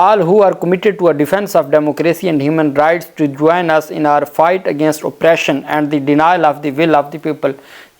all who are committed to a defense of democracy and human rights to join us in our fight against oppression and the denial of the will of the people,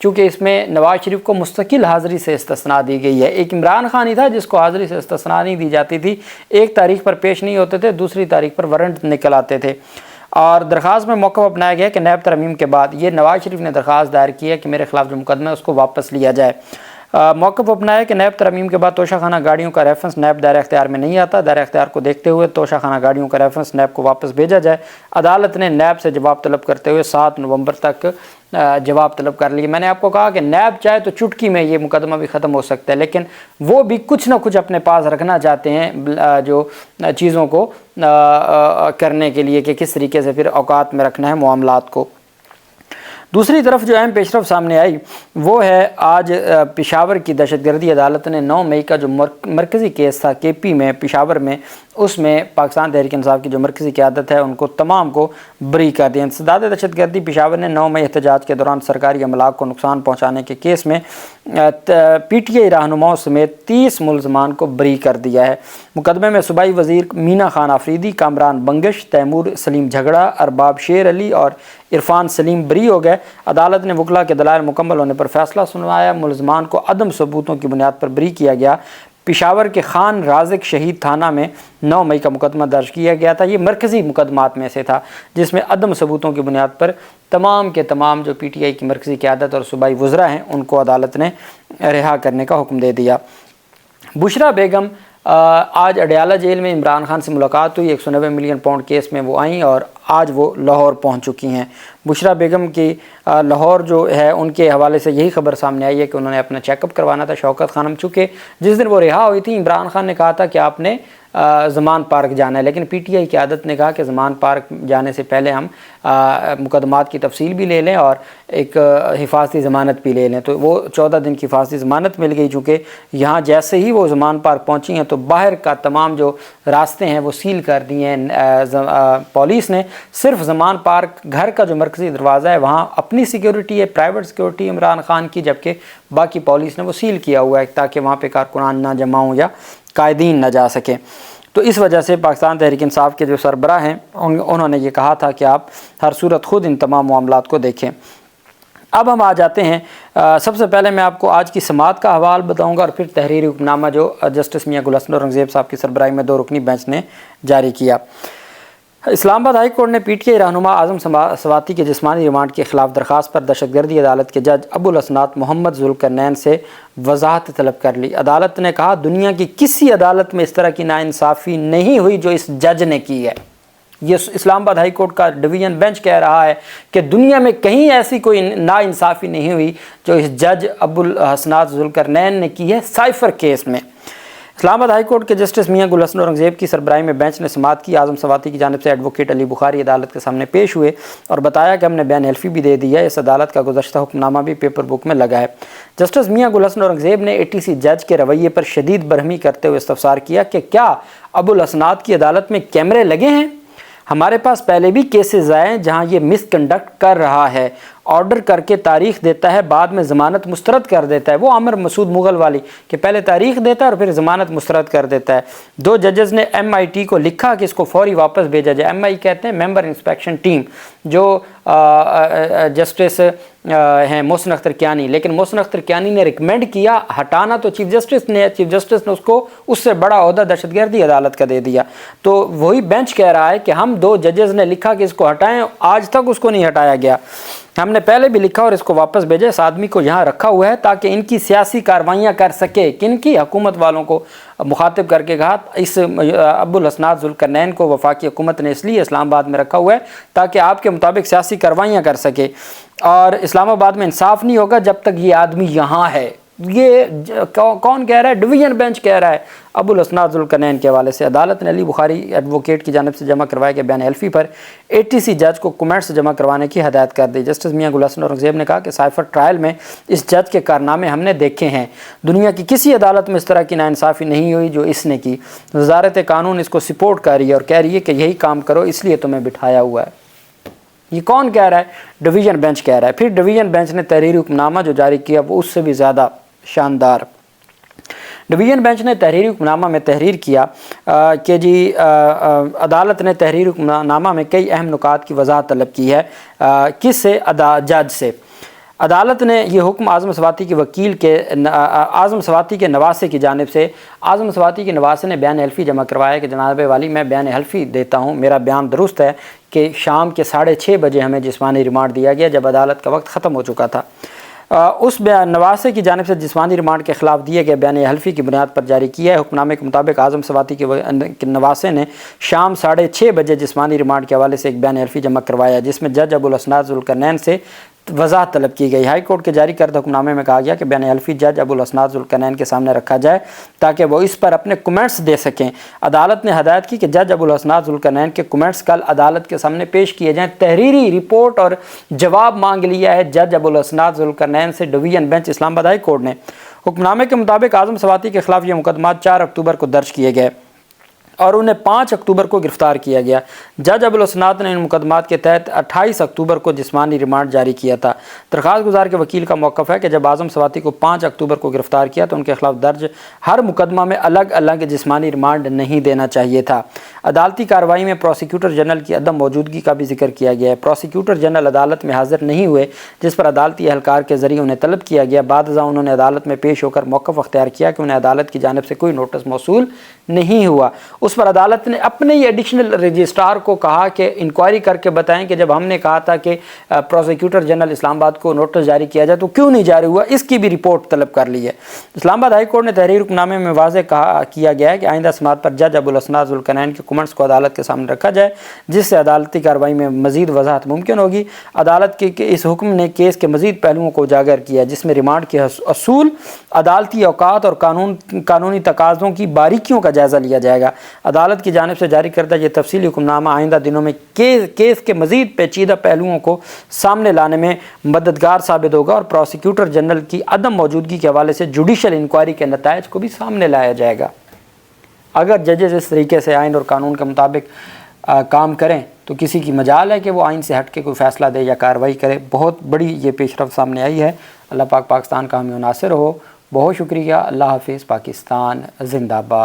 چونکہ اس میں نواز شریف کو مستقل حاضری سے استثناء دی گئی ہے۔ ایک عمران خان ہی تھا جس کو حاضری سے استثناء نہیں دی جاتی تھی، ایک تاریخ پر پیش نہیں ہوتے تھے، دوسری تاریخ پر وارنٹ نکل آتے تھے۔ اور درخواست میں موقف اپنایا گیا کہ نیب ترمیم کے بعد یہ نواز شریف نے درخواست دائر کی ہے کہ میرے خلاف جو مقدمہ ہے اس کو واپس لیا جائے۔ موقف اپنایا کہ نیب ترمیم کے بعد توشہ خانہ گاڑیوں کا ریفرنس نیب دائرہ اختیار میں نہیں آتا، دائرہ اختیار کو دیکھتے ہوئے توشہ خانہ گاڑیوں کا ریفرنس نیب کو واپس بھیجا جائے۔ عدالت نے نیب سے جواب طلب کرتے ہوئے 7 نومبر تک جواب طلب کر لیے۔ میں نے آپ کو کہا کہ نیب چاہے تو چٹکی میں یہ مقدمہ بھی ختم ہو سکتا ہے، لیکن وہ بھی کچھ نہ کچھ اپنے پاس رکھنا چاہتے ہیں جو چیزوں کو کرنے کے لیے کہ کس طریقے سے پھر اوقات میں رکھنا ہے معاملات کو۔ دوسری طرف جو اہم پیش رفت سامنے آئی وہ ہے آج پشاور کی دہشت گردی عدالت نے 9 مئی کا جو مرکزی کیس تھا کے پی میں پشاور میں، اس میں پاکستان تحریک انصاف کی جو مرکزی قیادت ہے ان کو تمام کو بری کر دیا۔ انسداد دہشت گردی پشاور نے 9 مئی احتجاج کے دوران سرکاری املاک کو نقصان پہنچانے کے کیس میں پی ٹی آئی رہنماؤں سمیت 30 ملزمان کو بری کر دیا ہے۔ مقدمے میں صوبائی وزیر مینا خان آفریدی، کامران بنگش، تیمور سلیم جھگڑا، ارباب شیر علی اور عرفان سلیم بری ہو گئے۔ عدالت نے وکلا کے دلائل مکمل ہونے پر فیصلہ سنوایا۔ ملزمان کو عدم ثبوتوں کی بنیاد پر بری کیا گیا۔ پشاور کے خان رازق شہید تھانہ میں 9 مئی کا مقدمہ درج کیا گیا تھا۔ یہ مرکزی مقدمات میں سے تھا جس میں عدم ثبوتوں کی بنیاد پر تمام کے تمام جو پی ٹی آئی کی مرکزی قیادت اور صوبائی وزراء ہیں ان کو عدالت نے رہا کرنے کا حکم دے دیا۔ بشرا بیگم آج اڈیالہ جیل میں عمران خان سے ملاقات ہوئی۔ 190 ملین پاؤنڈ کیس میں وہ آئیں اور آج وہ لاہور پہنچ چکی ہیں۔ بشرا بیگم کی لاہور جو ہے ان کے حوالے سے یہی خبر سامنے آئی ہے کہ انہوں نے اپنا چیک اپ کروانا تھا۔ شوکت خانم چونکہ جس دن وہ رہا ہوئی تھی عمران خان نے کہا تھا کہ آپ نے زمان پارک جانا ہے، لیکن پی ٹی آئی کی عادت نے کہا کہ زمان پارک جانے سے پہلے ہم مقدمات کی تفصیل بھی لے لیں اور ایک حفاظتی ضمانت بھی لے لیں، تو وہ 14 دن کی حفاظتی ضمانت مل گئی۔ چونکہ یہاں جیسے ہی وہ زمان پارک پہنچی ہیں تو باہر کا تمام جو راستے ہیں وہ سیل کر دیے ہیں پولیس نے۔ صرف زمان پارک گھر کا جو مرکزی دروازہ ہے وہاں اپنی سیکیورٹی ہے، پرائیویٹ سیکیورٹی عمران خان کی، جبکہ باقی پولیس نے وہ سیل کیا ہوا ہے تاکہ وہاں پہ کارکنان نہ جمع ہوں یا قائدین نہ جا سکیں۔ تو اس وجہ سے پاکستان تحریک انصاف کے جو سربراہ ہیں انہوں نے یہ کہا تھا کہ آپ ہر صورت خود ان تمام معاملات کو دیکھیں۔ اب ہم آ جاتے ہیں، سب سے پہلے میں آپ کو آج کی سماعت کا حوال بتاؤں گا اور پھر تحریری حکم نامہ جو جسٹس میاں گل حسن اورنگزیب صاحب کی سربراہی میں 2 رکنی بینچ نے جاری کیا۔ اسلام آباد ہائی کورٹ نے پی ٹی آئی رہنما اعظم سواتی کے جسمانی ریمانڈ کے خلاف درخواست پر دہشت گردی عدالت کے جج ابو الاسناد محمد ذوالقرنین سے وضاحت طلب کر لی۔ عدالت نے کہا دنیا کی کسی عدالت میں اس طرح کی ناانصافی نہیں ہوئی جو اس جج نے کی ہے۔ یہ اسلام آباد ہائی کورٹ کا ڈویژن بینچ کہہ رہا ہے کہ دنیا میں کہیں ایسی کوئی ناانصافی نہیں ہوئی جو اس جج ابو الاسناد ذوالقرنین نے کی ہے سائفر کیس میں۔ اسلام آباد ہائی کورٹ کے جسٹس میاں گل حسن اورنگزیب کی سربراہی میں بینچ نے سماعت کی۔ اعظم سواتی کی جانب سے ایڈوکیٹ علی بخاری عدالت کے سامنے پیش ہوئے اور بتایا کہ ہم نے بیان حلفی بھی دے دیا ہے، اس عدالت کا گزشتہ حکم نامہ بھی پیپر بک میں لگا ہے۔ جسٹس میاں گل حسن اورنگزیب نے اے ٹی سی جج کے رویے پر شدید برہمی کرتے ہوئے استفسار کیا کہ کیا ابو الاسناد کی عدالت میں کیمرے لگے ہیں؟ ہمارے پاس پہلے بھی کیسز آئے جہاں یہ مس کنڈکٹ کر رہا ہے، آرڈر کر کے تاریخ دیتا ہے، بعد میں ضمانت مسترد کر دیتا ہے۔ وہ عامر مسعود مغل والی کہ پہلے تاریخ دیتا ہے اور پھر ضمانت مسترد کر دیتا ہے۔ 2 ججز نے ایم آئی ٹی کو لکھا کہ اس کو فوری واپس بھیجا جائے۔ ایم آئی کہتے ہیں ممبر انسپیکشن ٹیم، جو جسٹس ہیں محسن اختر کیانی، لیکن محسن اختر کیانی نے ریکمینڈ کیا ہٹانا تو چیف جسٹس نے اس کو اس سے بڑا عہدہ دہشت گردی عدالت کا دے دیا۔ تو وہی بینچ کہہ رہا ہے کہ ہم 2 ججز نے لکھا کہ اس کو ہٹائیں، آج تک اس کو نہیں ہٹایا گیا۔ ہم نے پہلے بھی لکھا اور اس کو واپس بھیجا۔ اس آدمی کو یہاں رکھا ہوا ہے تاکہ ان کی سیاسی کاروائیاں کر سکے۔ کن کی؟ حکومت والوں کو مخاطب کر کے کہا اس ابو الاسناد ذوالقرنین کو وفاقی حکومت نے اس لیے اسلام آباد میں رکھا ہوا ہے تاکہ آپ کے مطابق سیاسی کاروائیاں کر سکے، اور اسلام آباد میں انصاف نہیں ہوگا جب تک یہ آدمی یہاں ہے۔ یہ کون کہہ رہا ہے؟ ڈویژن بینچ کہہ رہا ہے ابو الاسناد ذوالقرنین کے حوالے سے۔ عدالت نے علی بخاری ایڈوکیٹ کی جانب سے جمع کروائے گئے بیان حلفی پر اے ٹی سی جج کو کمنٹس جمع کروانے کی ہدایت کر دی۔ جسٹس میاں گل حسن اورنگزیب نے کہا کہ سائفر ٹرائل میں اس جج کے کارنامے ہم نے دیکھے ہیں، دنیا کی کسی عدالت میں اس طرح کی ناانصافی نہیں ہوئی جو اس نے کی۔ وزارت قانون اس کو سپورٹ کر رہی ہے اور کہہ رہی ہے کہ یہی کام کرو، اس لیے تمہیں بٹھایا ہوا ہے۔ یہ کون کہہ رہا ہے؟ ڈویژن بینچ کہہ رہا ہے۔ پھر ڈویژن بینچ نے تحریری حکم نامہ جو جاری کیا وہ اس سے بھی زیادہ شاندار۔ ڈویژن بینچ نے تحریری حکم نامہ میں تحریر کیا کہ عدالت نے تحریری حکم نامہ میں کئی اہم نکات کی وضاحت طلب کی ہے۔ کس سے؟ جج سے۔ عدالت نے یہ حکم اعظم سواتی کے وکیل کے اعظم سواتی کے نواسے کی جانب سے اعظم سواتی کے نواسے نے بیان حلفی جمع کروایا کہ جناب والی میں بیان حلفی دیتا ہوں، میرا بیان درست ہے کہ شام کے 6:30 بجے ہمیں جسمانی ریمانڈ دیا گیا جب عدالت کا وقت ختم ہو چکا تھا۔ اس نواسے کی جانب سے جسمانی ریمانڈ کے خلاف دیے گئے بیان حلفی کی بنیاد پر جاری کیا ہے۔ حکم نامے کے مطابق اعظم سواتی کے نواسے نے شام 6:30 بجے جسمانی ریمانڈ کے حوالے سے ایک بیان حلفی جمع کروایا جس میں جج ابوالاسناد ذوالقرنین سے وضاحت طلب کی گئی۔ ہائی کورٹ کے جاری کردہ حکم نامے میں کہا گیا کہ بیان حلفی جج ابوالاسناد ذوالقرنین کے سامنے رکھا جائے تاکہ وہ اس پر اپنے کمنٹس دے سکیں۔ عدالت نے ہدایت کی کہ جج ابوالاسناد ذوالقرنین کے کمنٹس کل عدالت کے سامنے پیش کیے جائیں۔ تحریری رپورٹ اور جواب مانگ لیا ہے جج ابوالاسناد ذوالقرنین سے ڈویژن بینچ اسلام آباد ہائی کورٹ نے۔ حکم نامے کے مطابق اعظم سواتی کے خلاف یہ مقدمات 4 اکتوبر کو درج کیے گئے اور انہیں 5 اکتوبر کو گرفتار کیا گیا۔ جج ابوالاسناد نے ان مقدمات کے تحت 28 اکتوبر کو جسمانی ریمانڈ جاری کیا تھا۔ درخواست گزار کے وکیل کا موقف ہے کہ جب اعظم سواتی کو 5 اکتوبر کو گرفتار کیا تو ان کے خلاف درج ہر مقدمہ میں الگ الگ جسمانی ریمانڈ نہیں دینا چاہیے تھا۔ عدالتی کارروائی میں پروسیکیوٹر جنرل کی عدم موجودگی کا بھی ذکر کیا گیا ہے۔ پروسیکیوٹر جنرل عدالت میں حاضر نہیں ہوئے جس پر عدالتی اہلکار کے ذریعے انہیں طلب کیا گیا۔ بعد ازاں انہوں نے عدالت میں پیش ہو کر موقف اختیار کیا کہ انہیں عدالت کی جانب سے کوئی نوٹس موصول نہیں ہوا۔ اس پر عدالت نے اپنے ہی ایڈیشنل رجسٹرار کو کہا کہ انکوائری کر کے بتائیں کہ جب ہم نے کہا تھا کہ پروسیکیوٹر جنرل اسلام آباد کو نوٹس جاری کیا جائے تو کیوں نہیں جاری ہوا، اس کی بھی رپورٹ طلب کر لی ہے۔ اسلام آباد ہائی کورٹ نے تحریر حکم نامے میں واضح کیا گیا ہے کہ آئندہ سماعت پر جج ابوالاسناد ذوالقرنین کے کمنٹس کو عدالت کے سامنے رکھا جائے جس سے عدالتی کارروائی میں مزید وضاحت ممکن ہوگی۔ عدالت کے اس حکم نے کیس کے مزید پہلوؤں کو اجاگر کیا جس میں ریمانڈ کے اصول، عدالتی اوقات اور قانونی تقاضوں کی باریکیوں کا جائزہ لیا جائے گا۔ عدالت کی جانب سے جاری کردہ یہ تفصیلی حکم نامہ آئندہ دنوں میں کیس کے مزید پیچیدہ پہلوؤں کو سامنے لانے میں مددگار ثابت ہوگا اور پروسیکیوٹر جنرل کی عدم موجودگی کے حوالے سے جوڈیشل انکوائری کے نتائج کو بھی سامنے لایا جائے گا۔ اگر ججز اس طریقے سے آئین اور قانون کے مطابق کام کریں تو کسی کی مجال ہے کہ وہ آئین سے ہٹ کے کوئی فیصلہ دے یا کارروائی کرے۔ بہت بڑی یہ پیش رفت سامنے آئی ہے۔ اللہ پاک پاکستان کا حامی و ناصر ہو۔ بہت شکریہ۔ اللہ حافظ۔ پاکستان زندہ باد۔